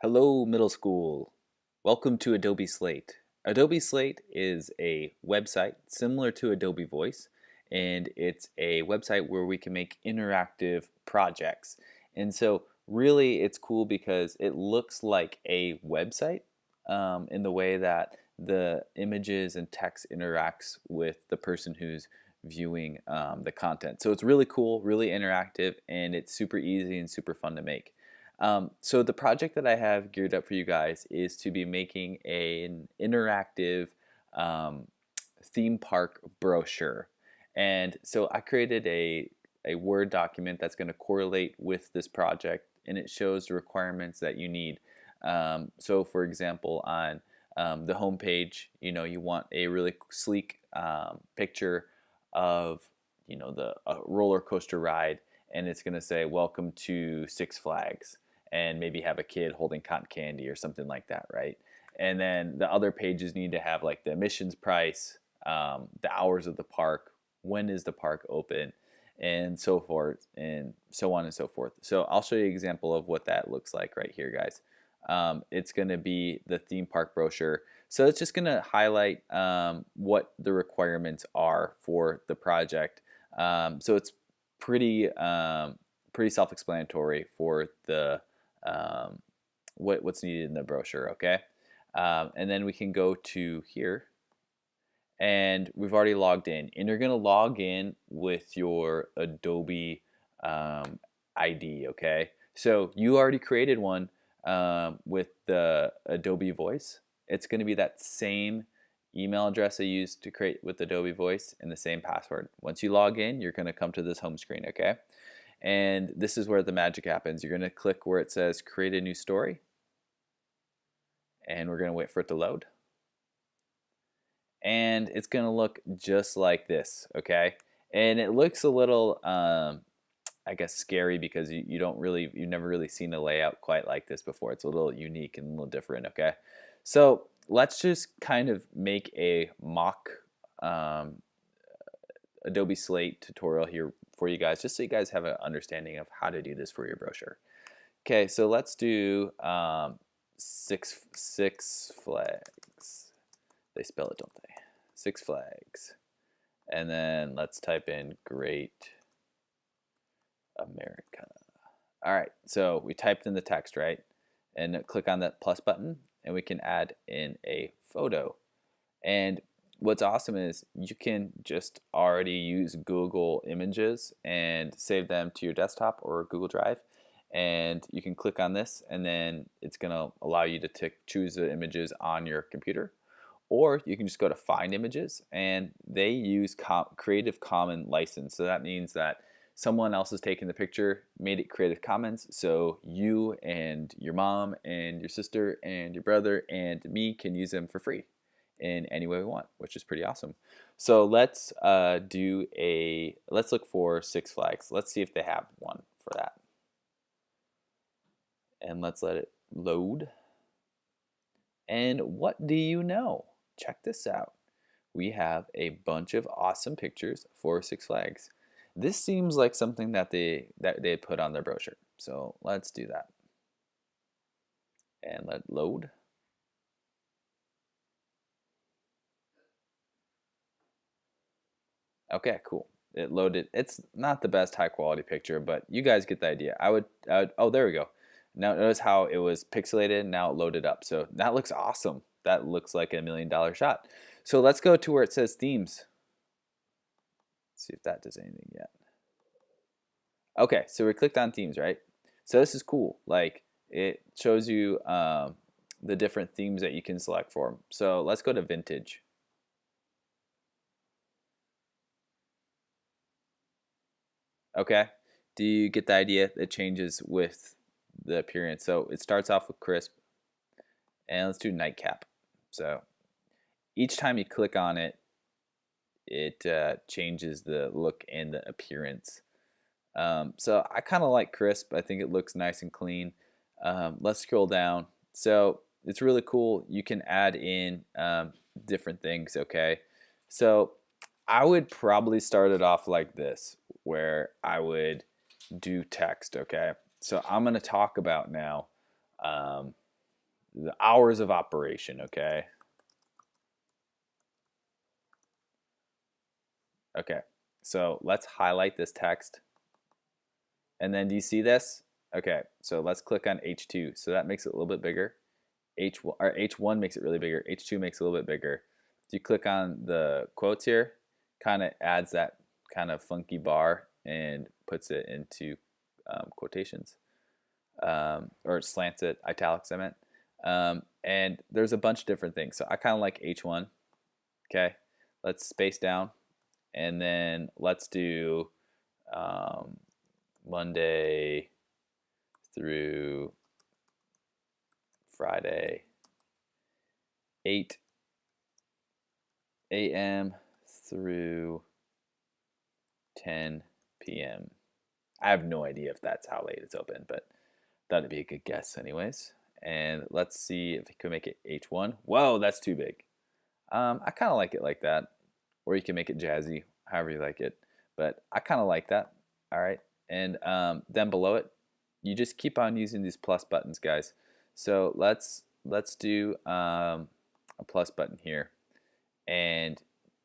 Hello, middle school. Welcome to Adobe Slate. Adobe Slate is a website similar to Adobe Voice, and it's a website where we can make interactive projects. And so, really, it's cool because it looks like a website in the way that the images and text interacts with the person who's viewing the content. So, it's really cool, really interactive, and it's super easy and super fun to make. So the project that I have geared up for you guys is to be making an interactive um, theme park brochure. And so I created a Word document that's going to correlate with this project, and it shows the requirements that you need. So for example, on the home page, you want a really sleek picture of, the roller coaster ride, and it's going to say, "Welcome to Six Flags," and maybe have a kid holding cotton candy or something like that, right? And then the other pages need to have like the admissions price, the hours of the park, when is the park open, and so forth, and so on and so forth. So I'll show you an example of what that looks like right here, guys. It's going to be the theme park brochure. So it's just going to highlight what the requirements are for the project. So it's pretty self-explanatory for the what's needed in the brochure. Okay, and then we can go to here, and we've already logged in, and you're gonna log in with your Adobe ID. Okay, so you already created one with the Adobe Voice. It's going to be that same email address I used to create with Adobe Voice and the same password. Once you log in, you're going to come to this home screen, okay? And this is where the magic happens. You're going to click where it says create a new story, and we're going to wait for it to load. And it's going to look just like this, okay? And it looks a little I guess scary because you've never really seen a layout quite like this before. It's a little unique and a little different, okay? So let's just kind of make a mock um, Adobe Slate tutorial here for you guys, just so you guys have an understanding of how to do this for your brochure. Okay, so let's do six flags. They spell it, don't they? Six Flags. And then let's type in Great America. All right, so we typed in the text, right? And click on that plus button, and we can add in a photo. And what's awesome is you can just already use Google Images and save them to your desktop or Google Drive. And you can click on this, and then it's going to allow you to choose the images on your computer. Or you can just go to Find Images, and they use Creative Commons license. So that means that someone else has taken the picture, made it Creative Commons, so you and your mom and your sister and your brother and me can use them for free in any way we want, which is pretty awesome. So let's let's look for Six Flags. Let's see if they have one for that. And let's let it load. And what do you know? Check this out. We have a bunch of awesome pictures for Six Flags. This seems like something that they put on their brochure. So let's do that. And let load. Okay, cool. It loaded. It's not the best high quality picture, but you guys get the idea. Oh, there we go. Now notice how it was pixelated, now it loaded up. So that looks awesome. That looks like $1 million shot. So let's go to where it says themes. See if that does anything yet. Okay, so we clicked on themes, right? So this is cool. Like, it shows you the different themes that you can select for. So let's go to vintage. Okay, do you get the idea? It changes with the appearance. So it starts off with crisp, and let's do nightcap. So each time you click on it, it changes the look and the appearance. So I kind of like crisp. I think it looks nice and clean. Let's scroll down. So it's really cool. You can add in different things, okay? So I would probably start it off like this, where I would do text, okay? So I'm going to talk about now the hours of operation, okay? Okay, so let's highlight this text. And then do you see this? Okay, so let's click on H2. So that makes it a little bit bigger. H1 makes it really bigger. H2 makes it a little bit bigger. Do you click on the quotes here? Kind of adds that kind of funky bar and puts it into quotations. Or slants it, italics I meant. And there's a bunch of different things. So I kind of like H1. Okay, let's space down. And then let's do Monday through Friday, 8 a.m. through 10 p.m. I have no idea if that's how late it's open, but that'd be a good guess anyways. And let's see if we can make it H1. Whoa, that's too big. I kind of like it like that. Or you can make it jazzy, however you like it. But I kind of like that. All right. And then below it, you just keep on using these plus buttons, guys. So let's do a plus button here. And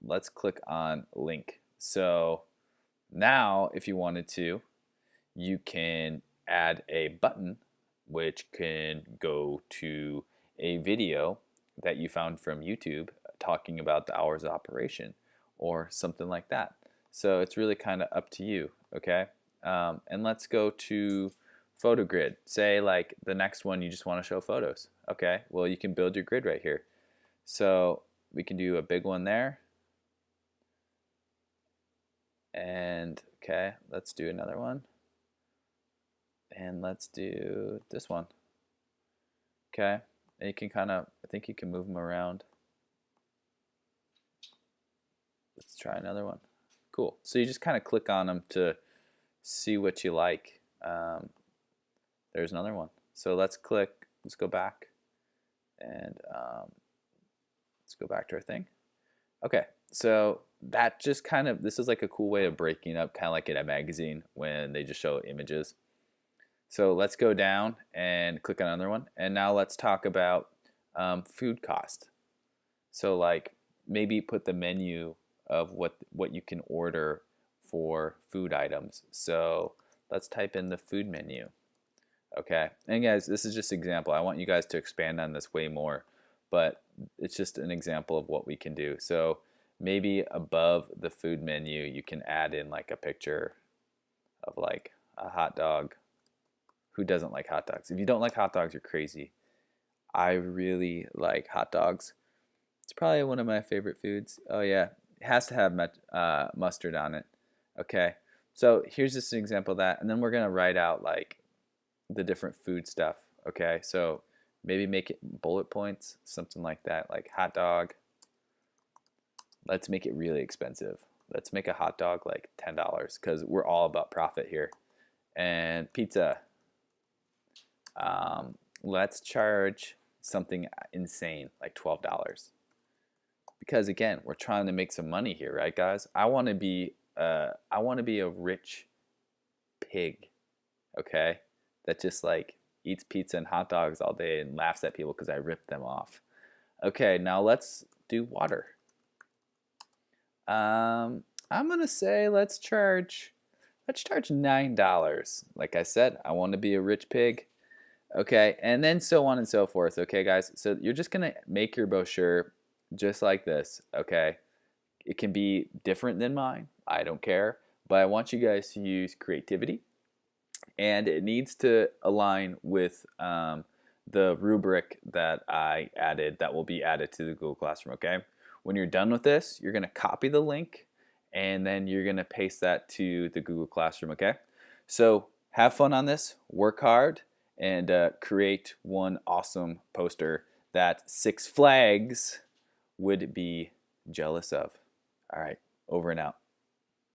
let's click on link. So now, if you wanted to, you can add a button which can go to a video that you found from YouTube talking about the hours of operation or something like that. So it's really kind of up to you, okay? And let's go to photo grid. Say like the next one you just want to show photos. Okay, well you can build your grid right here. So we can do a big one there. And okay, let's do another one. And let's do this one. Okay, and you can kind of, I think you can move them around. Let's try another one. Cool. So you just kind of click on them to see what you like. There's another one. So let's go back, and let's go back to our thing. Okay, so that just kind of, this is like a cool way of breaking up, kind of like in a magazine when they just show images. So let's go down and click on another one. And now let's talk about food cost. So like maybe put the menu of what you can order for food items. So let's type in the food menu. Okay, and guys, this is just an example. I want you guys to expand on this way more, but it's just an example of what we can do. So maybe above the food menu, you can add in like a picture of like a hot dog. Who doesn't like hot dogs? If you don't like hot dogs, you're crazy. I really like hot dogs. It's probably one of my favorite foods. Oh yeah, it has to have mustard on it. Okay, so here's just an example of that, and then we're gonna write out like the different food stuff. Okay, so maybe make it bullet points, something like that, like hot dog. Let's make it really expensive. Let's make a hot dog like $10 because we're all about profit here. And pizza. Let's charge something insane like $12 because again, we're trying to make some money here, right, guys? I want to be a rich pig, okay, that just like eats pizza and hot dogs all day and laughs at people because I ripped them off. Okay, now let's do water. I'm gonna say let's charge $9. Like I said, I want to be a rich pig. Okay, and then so on and so forth. Okay, guys, so you're just gonna make your brochure just like this. Okay, it can be different than mine. I don't care, but I want you guys to use creativity, and it needs to align with the rubric that I added that will be added to the Google Classroom. Okay, when you're done with this, you're gonna copy the link, and then you're gonna paste that to the Google Classroom. Okay, so have fun on this, work hard, and create one awesome poster that Six Flags would be jealous of. All right, over and out.